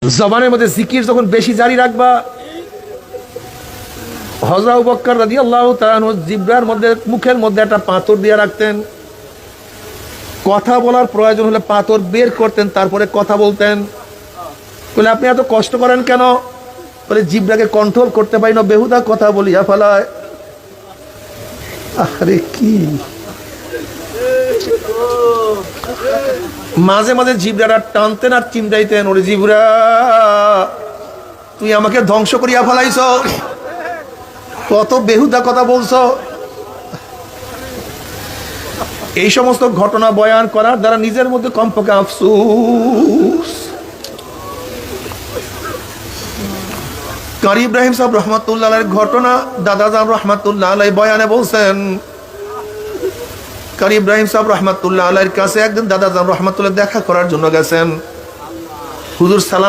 জবানের মধ্যে জিকির যখন বেশি জারি রাখবা, হযরত আবু বকর রাদিয়াল্লাহু তাআলা আনহু জিহ্বার মধ্যে, মুখের মধ্যে একটা পাথর দিয়ে রাখতেন। কথা বলার প্রয়োজন হলে পাথর বের করতেন, তারপরে কথা বলতেন। বলে আপনি এত কষ্ট করেন কেন? বলে জিহ্বাকে কন্ট্রোল করতে পারি না, বেহুদা কথা বলিয়া ফেলায়। আরে কি মাঝে মাঝে জিহ্বাটা টানতেন আর চিমড়াইতেন, ওরে জিহ্বা তুই আমাকে ধ্বংস করিয়া ফেলাইছ, কত বেহুদা কথা বলছো। এই সমস্ত ঘটনা বয়ান করার দ্বারা নিজের মধ্যে কমপক্ষে আফসোস। কারি ইব্রাহিম সাহেব রহমাতুল্লাহ আলাইহির ঘটনা দাদা জান রহমাতুল্লাহ আলাইহি বয়ানে বলছেন, কারি ইব্রাহিম সাহেব রহমাতুল্লাহ আলাইহির কাছে একদিন দাদা জান রহমাতুল্লাহ দেখা করার জন্য গেছেন। হুজুর সালাম